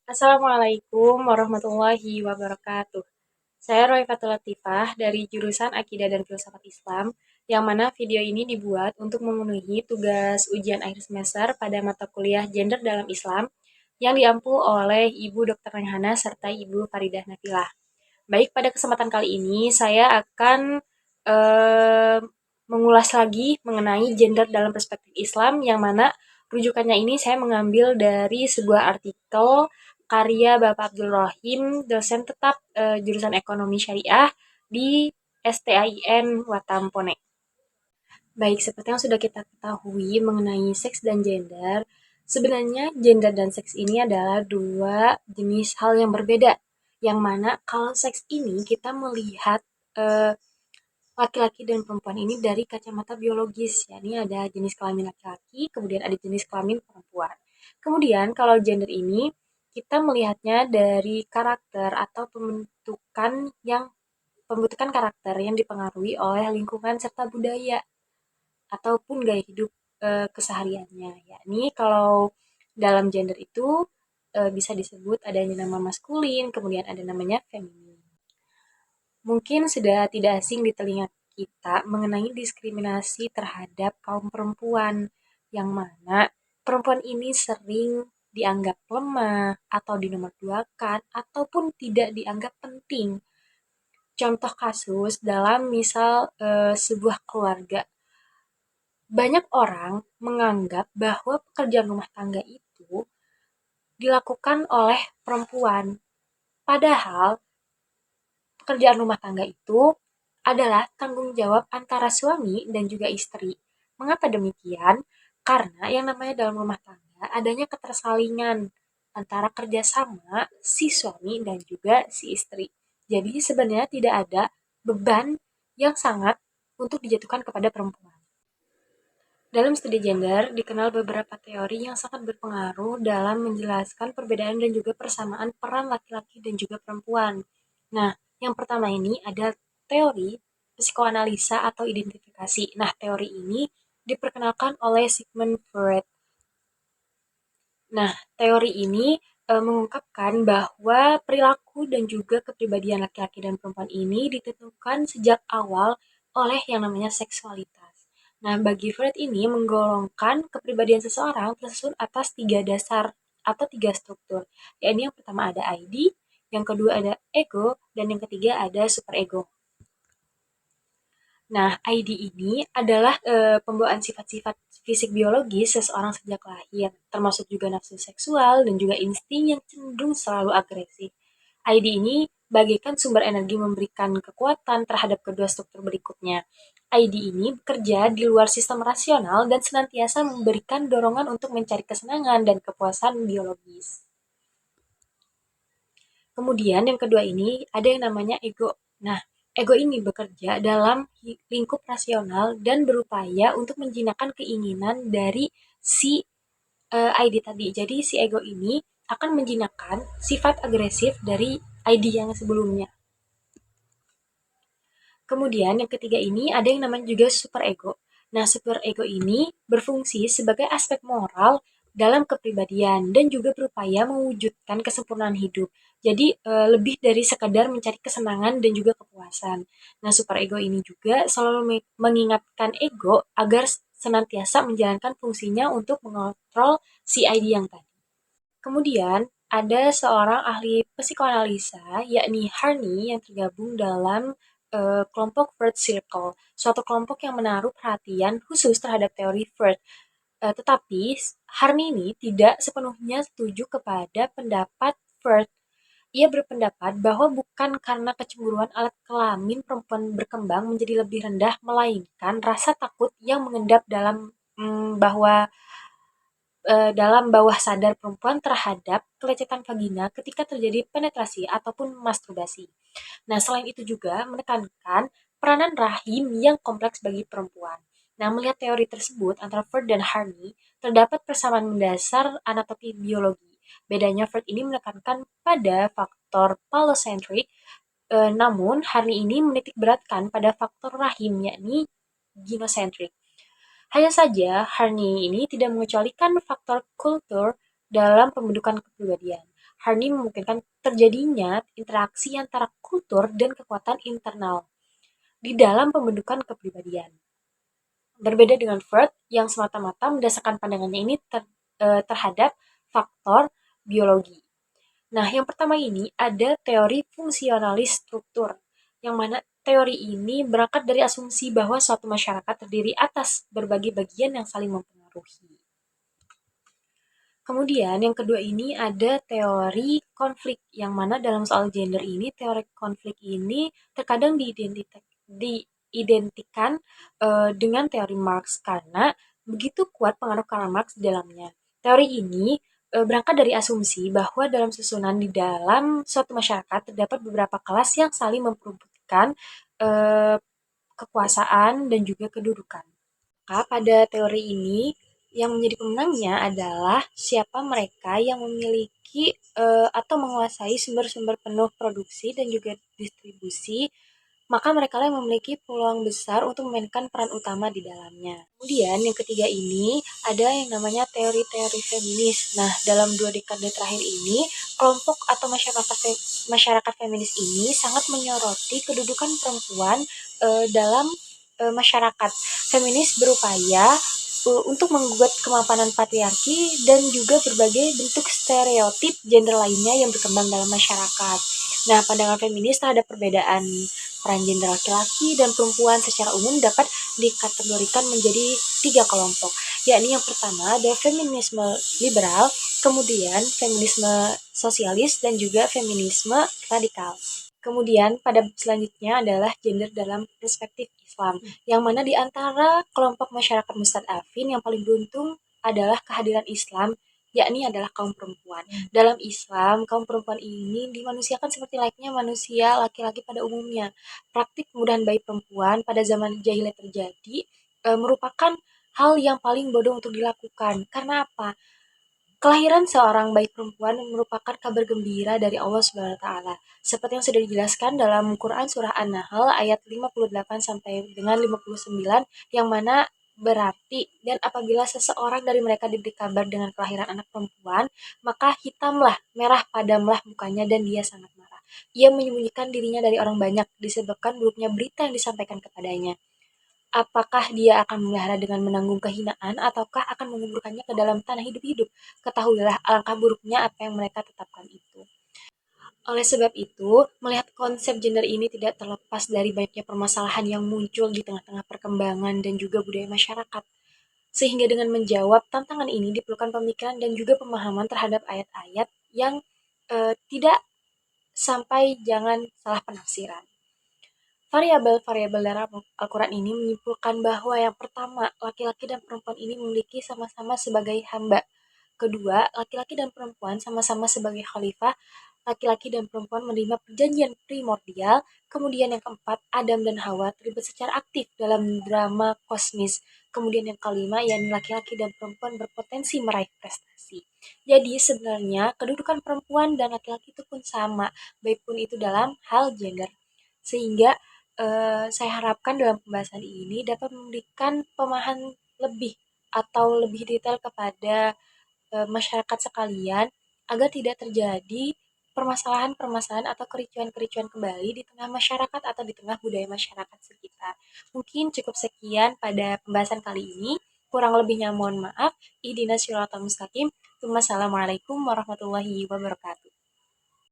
Assalamualaikum warahmatullahi wabarakatuh. Saya Roy Fatul Latifah dari jurusan Akidah dan Filsafat Islam, yang mana video ini dibuat untuk memenuhi tugas ujian akhir semester pada mata kuliah Gender dalam Islam yang diampu oleh Ibu Dr. Rehana serta Ibu Faridah Nafilah. Baik, pada kesempatan kali ini saya akan eh, mengulas lagi mengenai gender dalam perspektif Islam, yang mana rujukannya ini saya mengambil dari sebuah artikel karya Bapak Abdul Rohim, dosen tetap jurusan Ekonomi Syariah di STAIN Watampone. Baik, seperti yang sudah kita ketahui mengenai seks dan gender, sebenarnya gender dan seks ini adalah dua jenis hal yang berbeda. Yang mana kalau seks ini kita melihat eh, laki-laki dan perempuan ini dari kacamata biologis, yakni ada jenis kelamin laki-laki, kemudian ada jenis kelamin perempuan. Kemudian kalau gender ini kita melihatnya dari karakter atau pembentukan karakter yang dipengaruhi oleh lingkungan serta budaya ataupun gaya hidup kesehariannya. Yakni kalau dalam gender itu bisa disebut adanya nama maskulin, kemudian ada namanya feminin. Mungkin sudah tidak asing di telinga kita mengenai diskriminasi terhadap kaum perempuan, yang mana perempuan ini sering dianggap lemah atau dinomorduakan ataupun tidak dianggap penting. Contoh kasus dalam misal sebuah keluarga, banyak orang menganggap bahwa pekerjaan rumah tangga itu dilakukan oleh perempuan. Padahal pekerjaan rumah tangga itu adalah tanggung jawab antara suami dan juga istri. Mengapa demikian? Karena yang namanya dalam rumah tangga adanya ketersalingan antara kerjasama si suami dan juga si istri. Jadi sebenarnya tidak ada beban yang sangat untuk dijatuhkan kepada perempuan. Dalam studi gender, dikenal beberapa teori yang sangat berpengaruh dalam menjelaskan perbedaan dan juga persamaan peran laki-laki dan juga perempuan. Nah, yang pertama ini ada teori psikoanalisa atau identifikasi. Nah, teori ini diperkenalkan oleh Sigmund Freud. Nah, teori ini mengungkapkan bahwa perilaku dan juga kepribadian laki-laki dan perempuan ini ditentukan sejak awal oleh yang namanya seksualitas. Nah, bagi Freud ini menggolongkan kepribadian seseorang tersusun atas tiga dasar atau tiga struktur. Yakni yang pertama ada ID, yang kedua ada ego, dan yang ketiga ada superego. Nah, ID ini adalah pembawaan sifat-sifat fisik biologis seseorang sejak lahir, termasuk juga nafsu seksual dan juga insting yang cenderung selalu agresif. ID ini bagaikan sumber energi memberikan kekuatan terhadap kedua struktur berikutnya. ID ini bekerja di luar sistem rasional dan senantiasa memberikan dorongan untuk mencari kesenangan dan kepuasan biologis. Kemudian yang kedua ini ada yang namanya ego. Nah, ego ini bekerja dalam lingkup rasional dan berupaya untuk menjinakkan keinginan dari si ID tadi. Jadi si ego ini akan menjinakkan sifat agresif dari ID yang sebelumnya. Kemudian yang ketiga ini ada yang namanya juga superego. Nah, superego ini berfungsi sebagai aspek moral dalam kepribadian dan juga berupaya mewujudkan kesempurnaan hidup. Jadi lebih dari sekadar mencari kesenangan dan juga kepuasan. Nah, superego ini juga selalu mengingatkan ego agar senantiasa menjalankan fungsinya untuk mengontrol si ID yang tadi. Kemudian ada seorang ahli psikoanalisa, yakni Harney, yang tergabung dalam kelompok Freud Circle, suatu kelompok yang menaruh perhatian khusus terhadap teori Freud. Tetapi Harney ini tidak sepenuhnya setuju kepada pendapat Freud. Ia berpendapat bahwa bukan karena kecemburuan alat kelamin perempuan berkembang menjadi lebih rendah, melainkan rasa takut yang mengendap dalam bawah sadar perempuan terhadap kelecehan vagina ketika terjadi penetrasi ataupun masturbasi. Nah, selain itu juga menekankan peranan rahim yang kompleks bagi perempuan. Nah, melihat teori tersebut antara Freud dan Harney, terdapat persamaan mendasar anatomi biologi. Bedanya Freud ini menekankan pada faktor phallocentric, namun Harney ini menitik beratkan pada faktor rahim, yakni gynocentric. Hanya saja, Harney ini tidak mengecualikan faktor kultur dalam pembentukan kepribadian. Hal ini memungkinkan terjadinya interaksi antara kultur dan kekuatan internal di dalam pembentukan kepribadian. Berbeda dengan Freud yang semata-mata mendasarkan pandangannya ini terhadap faktor biologi. Nah, yang pertama ini ada teori fungsionalis struktur, yang mana teori ini berangkat dari asumsi bahwa suatu masyarakat terdiri atas berbagai bagian yang saling mempengaruhi. Kemudian yang kedua ini ada teori konflik, yang mana dalam soal gender ini, teori konflik ini terkadang diidentikan dengan teori Marx karena begitu kuat pengaruh Karl Marx di dalamnya. Teori ini berangkat dari asumsi bahwa dalam susunan di dalam suatu masyarakat terdapat beberapa kelas yang saling memperebutkan eh, kekuasaan dan juga kedudukan. Maka pada teori ini yang menjadi pemenangnya adalah siapa mereka yang memiliki atau menguasai sumber-sumber penuh produksi dan juga distribusi, maka mereka yang memiliki peluang besar untuk memainkan peran utama di dalamnya. Kemudian yang ketiga ini ada yang namanya teori-teori feminis. Nah, dalam 2 dekade terakhir ini, kelompok atau masyarakat feminis ini sangat menyoroti kedudukan perempuan dalam masyarakat. Feminis berupaya untuk menggugat kemapanan patriarki dan juga berbagai bentuk stereotip gender lainnya yang berkembang dalam masyarakat. Nah, pandangan feminis terhadap perbedaan peran gender laki-laki dan perempuan secara umum dapat dikategorikan menjadi 3 kelompok, yakni yang pertama ada feminisme liberal, kemudian feminisme sosialis, dan juga feminisme radikal. Kemudian pada selanjutnya adalah gender dalam perspektif Islam, yang mana di antara kelompok masyarakat mustadafin yang paling beruntung adalah kehadiran Islam, yakni adalah kaum perempuan. Dalam Islam, kaum perempuan ini dimanusiakan seperti layaknya manusia laki-laki pada umumnya. Praktik kemudahan bayi perempuan pada zaman jahiliyah terjadi merupakan hal yang paling bodoh untuk dilakukan. Karena apa? Kelahiran seorang bayi perempuan merupakan kabar gembira dari Allah Subhanahu wa taala. Seperti yang sudah dijelaskan dalam Quran surah An-Nahl ayat 58 sampai dengan 59, yang mana berarti dan apabila seseorang dari mereka diberi kabar dengan kelahiran anak perempuan, maka hitamlah, merah padamlah mukanya dan dia sangat marah. Ia menyembunyikan dirinya dari orang banyak disebabkan buruknya berita yang disampaikan kepadanya. Apakah dia akan memelihara dengan menanggung kehinaan ataukah akan menguburkannya ke dalam tanah hidup-hidup? Ketahuilah alangkah buruknya apa yang mereka tetapkan itu. Oleh sebab itu, melihat konsep gender ini tidak terlepas dari banyaknya permasalahan yang muncul di tengah-tengah perkembangan dan juga budaya masyarakat. Sehingga dengan menjawab tantangan ini diperlukan pemikiran dan juga pemahaman terhadap ayat-ayat yang tidak sampai jangan salah penafsiran. Variabel-variabel dalam Al-Quran ini menyimpulkan bahwa yang pertama, laki-laki dan perempuan ini memiliki sama-sama sebagai hamba. Kedua, laki-laki dan perempuan sama-sama sebagai khalifah. Laki-laki dan perempuan menerima perjanjian primordial. Kemudian yang keempat, Adam dan Hawa terlibat secara aktif dalam drama kosmis. Kemudian yang kelima, yakni laki-laki dan perempuan berpotensi meraih prestasi. Jadi sebenarnya kedudukan perempuan dan laki-laki itu pun sama, baik pun itu dalam hal gender. Sehingga saya harapkan dalam pembahasan ini dapat memberikan pemahaman lebih atau lebih detail kepada masyarakat sekalian agar tidak terjadi permasalahan-permasalahan atau kericuan-kericuan kembali di tengah masyarakat atau di tengah budaya masyarakat sekitar. Mungkin cukup sekian pada pembahasan kali ini. Kurang lebihnya mohon maaf. Ihdinas siratal mustaqim. Wassalamualaikum warahmatullahi wabarakatuh.